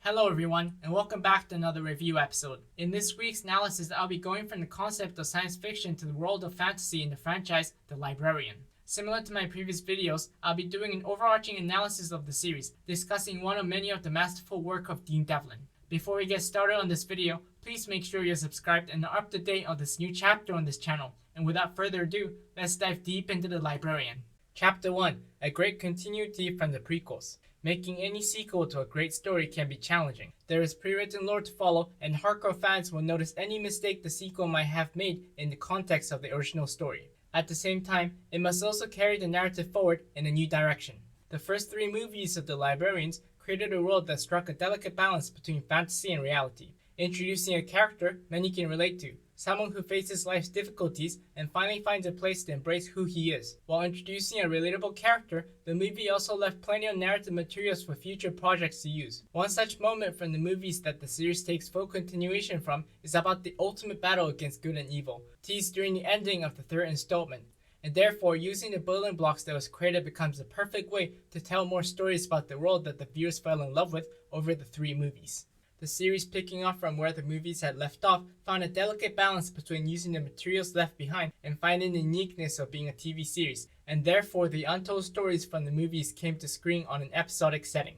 Hello everyone, and welcome back to another review episode. In this week's analysis, I'll be going from the concept of science fiction to the world of fantasy in the franchise, The Librarian. Similar to my previous videos, I'll be doing an overarching analysis of the series, discussing one of many of the masterful work of Dean Devlin. Before we get started on this video, please make sure you're subscribed and are up to date on this new chapter on this channel. And without further ado, let's dive deep into The Librarian. Chapter 1, a great continuity from the prequels. Making any sequel to a great story can be challenging. There is pre-written lore to follow, and hardcore fans will notice any mistake the sequel might have made in the context of the original story. At the same time, it must also carry the narrative forward in a new direction. The first three movies of The Librarians created a world that struck a delicate balance between fantasy and reality, introducing a character many can relate to, someone who faces life's difficulties and finally finds a place to embrace who he is. While introducing a relatable character, the movie also left plenty of narrative materials for future projects to use. One such moment from the movies that the series takes full continuation from is about the ultimate battle against good and evil, teased during the ending of the third installment. And therefore, using the building blocks that was created becomes the perfect way to tell more stories about the world that the viewers fell in love with over the three movies. The series, picking up from where the movies had left off, found a delicate balance between using the materials left behind and finding the uniqueness of being a TV series, and therefore the untold stories from the movies came to screen on an episodic setting.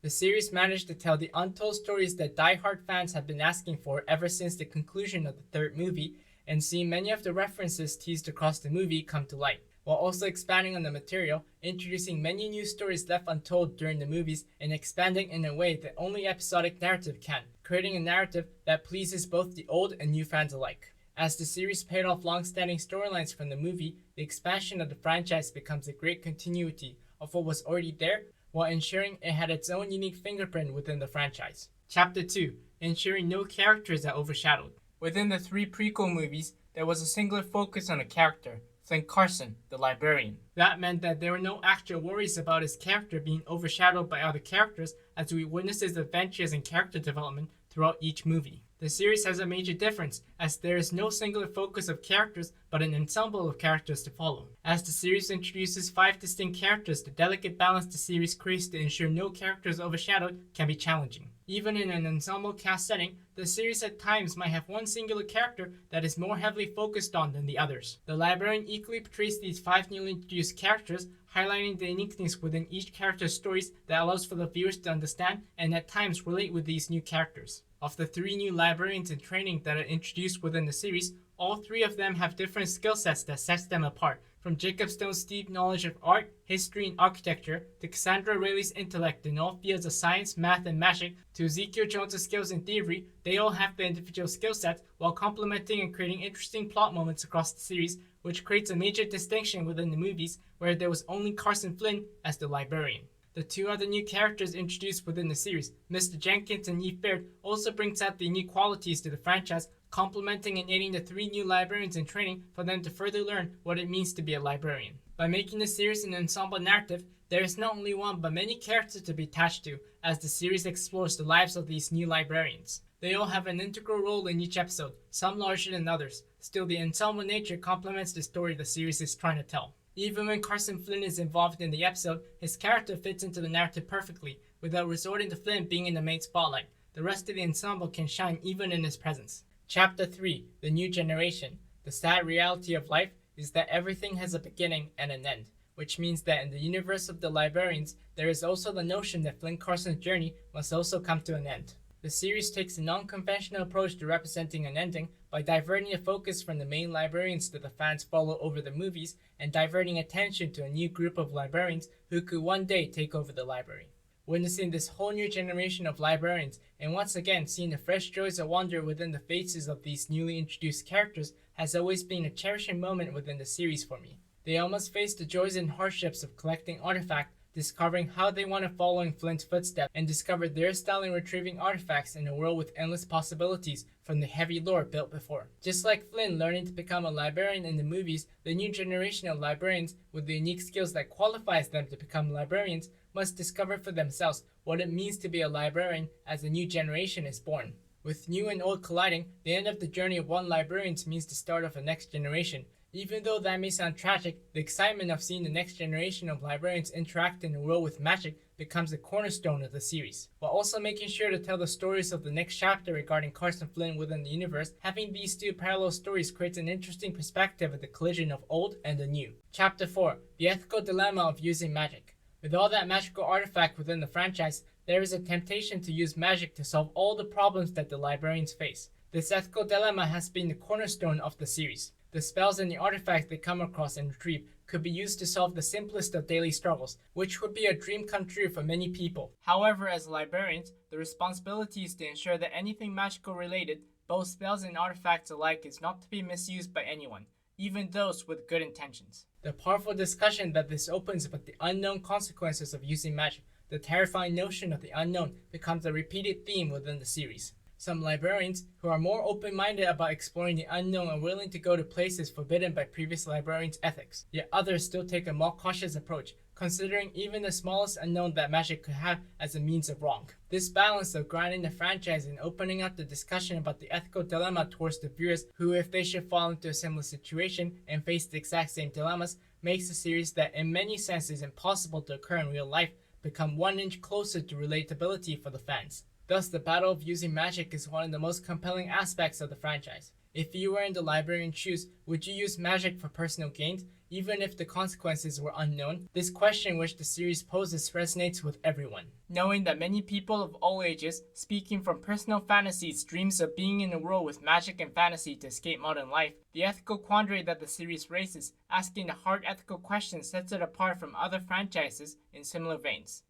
The series managed to tell the untold stories that die-hard fans have been asking for ever since the conclusion of the third movie, and seeing many of the references teased across the movie come to light, while also expanding on the material, introducing many new stories left untold during the movies and expanding in a way that only episodic narrative can, creating a narrative that pleases both the old and new fans alike. As the series paid off long-standing storylines from the movie, the expansion of the franchise becomes a great continuity of what was already there, while ensuring it had its own unique fingerprint within the franchise. Chapter 2, ensuring no characters are overshadowed. Within the three prequel movies, there was a singular focus on a character, Flint Carson, the Librarian. That meant that there were no actual worries about his character being overshadowed by other characters as we witness his adventures and character development throughout each movie. The series has a major difference, as there is no singular focus of characters but an ensemble of characters to follow. As the series introduces 5 distinct characters, the delicate balance the series creates to ensure no character is overshadowed can be challenging. Even in an ensemble cast setting, the series at times might have one singular character that is more heavily focused on than the others. The Librarian equally portrays these 5 newly introduced characters, highlighting the uniqueness within each character's stories that allows for the viewers to understand and at times relate with these new characters. Of the 3 new librarians in training that are introduced within the series, all 3 of them have different skill sets that sets them apart. From Jacob Stone's deep knowledge of art, history, and architecture, to Cassandra Rayleigh's intellect in all fields of science, math, and magic, to Ezekiel Jones' skills in theory, they all have the individual skill sets while complementing and creating interesting plot moments across the series, which creates a major distinction within the movies where there was only Carson Flynn as the Librarian. The 2 other new characters introduced within the series, Mr. Jenkins and Eve Baird, also brings out the unique qualities to the franchise, complementing and aiding the 3 new librarians in training for them to further learn what it means to be a librarian. By making the series an ensemble narrative, there is not only one but many characters to be attached to as the series explores the lives of these new librarians. They all have an integral role in each episode, some larger than others. Still, the ensemble nature complements the story the series is trying to tell. Even when Carson Flynn is involved in the episode, his character fits into the narrative perfectly, without resorting to Flynn being in the main spotlight. The rest of the ensemble can shine even in his presence. Chapter 3, The New Generation. The sad reality of life is that everything has a beginning and an end, which means that in the universe of the Librarians, there is also the notion that Flint Carson's journey must also come to an end. The series takes a non-conventional approach to representing an ending by diverting the focus from the main librarians that the fans follow over the movies and diverting attention to a new group of librarians who could one day take over the library. Witnessing this whole new generation of librarians and once again seeing the fresh joys of wonder within the faces of these newly introduced characters has always been a cherishing moment within the series for me. They all must face the joys and hardships of collecting artifacts, discovering how they want to follow in Flint's footsteps, and discover their style in retrieving artifacts in a world with endless possibilities from the heavy lore built before. Just like Flynn learning to become a librarian in the movies, the new generation of librarians with the unique skills that qualifies them to become librarians must discover for themselves what it means to be a librarian as a new generation is born. With new and old colliding, the end of the journey of one librarian means the start of a next generation. Even though that may sound tragic, the excitement of seeing the next generation of librarians interact in a world with magic becomes the cornerstone of the series, while also making sure to tell the stories of the next chapter regarding Carson Flynn within the universe. Having these two parallel stories creates an interesting perspective of the collision of old and the new. Chapter 4. The ethical dilemma of using magic. With all that magical artifact within the franchise, there is a temptation to use magic to solve all the problems that the Librarians face. This ethical dilemma has been the cornerstone of the series. The spells and the artifacts they come across and retrieve could be used to solve the simplest of daily struggles, which would be a dream come true for many people. However, as Librarians, the responsibility is to ensure that anything magical related, both spells and artifacts alike, is not to be misused by anyone, even those with good intentions. The powerful discussion that this opens about the unknown consequences of using magic, the terrifying notion of the unknown, becomes a repeated theme within the series. Some librarians, who are more open-minded about exploring the unknown, are willing to go to places forbidden by previous librarians' ethics, yet others still take a more cautious approach, considering even the smallest unknown that magic could have as a means of wrong. This balance of grounding the franchise and opening up the discussion about the ethical dilemma towards the viewers who, if they should fall into a similar situation and face the exact same dilemmas, makes the series that in many senses is impossible to occur in real life become 1 inch closer to relatability for the fans. Thus, the battle of using magic is one of the most compelling aspects of the franchise. If you were in the Librarian shoes, would you use magic for personal gains, even if the consequences were unknown? This question which the series poses resonates with everyone. Knowing that many people of all ages, speaking from personal fantasies, dreams of being in a world with magic and fantasy to escape modern life, the ethical quandary that the series raises, asking the hard ethical questions, sets it apart from other franchises in similar veins.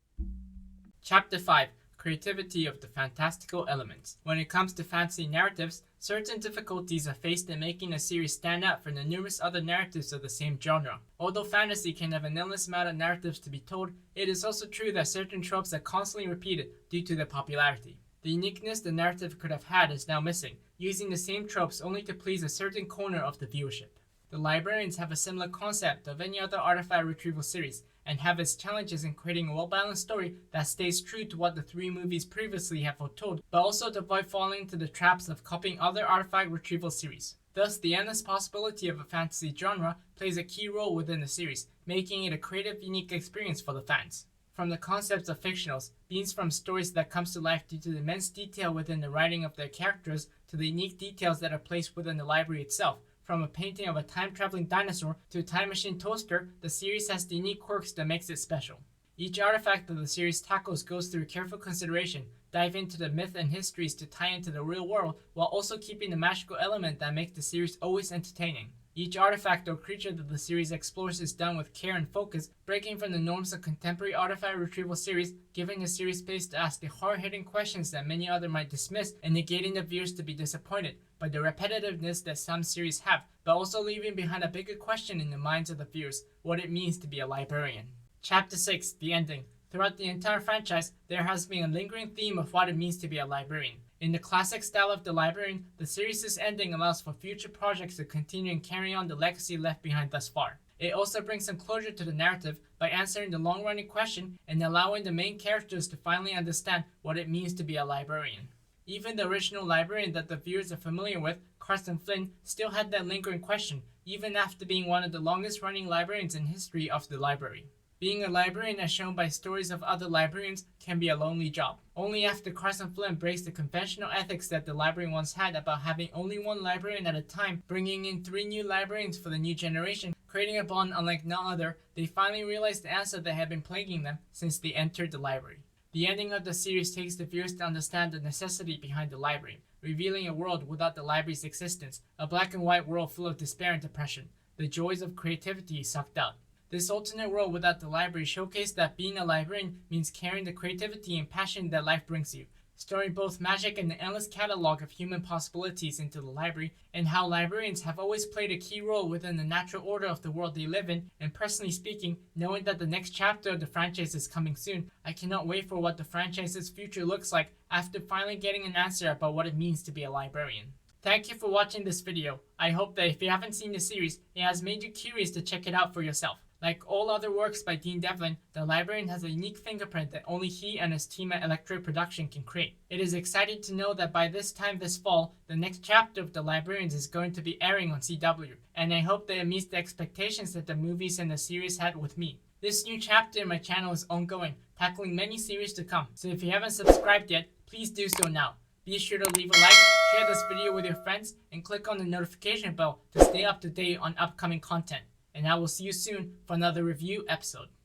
Chapter 5. Creativity of the fantastical elements. When it comes to fantasy narratives, certain difficulties are faced in making a series stand out from the numerous other narratives of the same genre. Although fantasy can have an endless amount of narratives to be told, it is also true that certain tropes are constantly repeated due to their popularity. The uniqueness the narrative could have had is now missing, using the same tropes only to please a certain corner of the viewership. The Librarians have a similar concept of any other artifact retrieval series, and have its challenges in creating a well-balanced story that stays true to what the 3 movies previously have foretold, but also to avoid falling into the traps of copying other artifact retrieval series. Thus, the endless possibility of a fantasy genre plays a key role within the series, making it a creative, unique experience for the fans. From the concepts of fictionals, beings from stories that comes to life due to the immense detail within the writing of their characters, to the unique details that are placed within the library itself. From a painting of a time-traveling dinosaur to a time machine toaster, the series has the unique quirks that makes it special. Each artifact that the series tackles goes through careful consideration, dive into the myth and histories to tie into the real world, while also keeping the magical element that makes the series always entertaining. Each artifact or creature that the series explores is done with care and focus, breaking from the norms of contemporary artifact retrieval series, giving the series space to ask the hard-hitting questions that many others might dismiss, and negating the viewers to be disappointed by the repetitiveness that some series have, but also leaving behind a bigger question in the minds of the viewers: what it means to be a librarian. Chapter 6. The Ending. Throughout the entire franchise, there has been a lingering theme of what it means to be a librarian. In the classic style of the Librarian, the series' ending allows for future projects to continue and carry on the legacy left behind thus far. It also brings some closure to the narrative by answering the long-running question and allowing the main characters to finally understand what it means to be a librarian. Even the original Librarian that the viewers are familiar with, Carson Flynn, still had that lingering question, even after being one of the longest-running librarians in history of the library. Being a librarian, as shown by stories of other librarians, can be a lonely job. Only after Carson Flynn breaks the conventional ethics that the library once had about having only one librarian at a time, bringing in 3 new librarians for the new generation, creating a bond unlike none other, they finally realized the answer that had been plaguing them since they entered the library. The ending of the series takes the viewers to understand the necessity behind the library, revealing a world without the library's existence, a black and white world full of despair and depression, the joys of creativity sucked out. This alternate world without the library showcased that being a librarian means carrying the creativity and passion that life brings you, storing both magic and the endless catalog of human possibilities into the library, and how librarians have always played a key role within the natural order of the world they live in. And personally speaking, knowing that the next chapter of the franchise is coming soon, I cannot wait for what the franchise's future looks like after finally getting an answer about what it means to be a librarian. Thank you for watching this video. I hope that if you haven't seen the series, it has made you curious to check it out for yourself. Like all other works by Dean Devlin, The Librarian has a unique fingerprint that only he and his team at Electric Production can create. It is exciting to know that by this time this fall, the next chapter of The Librarians is going to be airing on CW, and I hope that it meets the expectations that the movies and the series had with me. This new chapter in my channel is ongoing, tackling many series to come, so if you haven't subscribed yet, please do so now. Be sure to leave a like, share this video with your friends, and click on the notification bell to stay up to date on upcoming content. And I will see you soon for another review episode.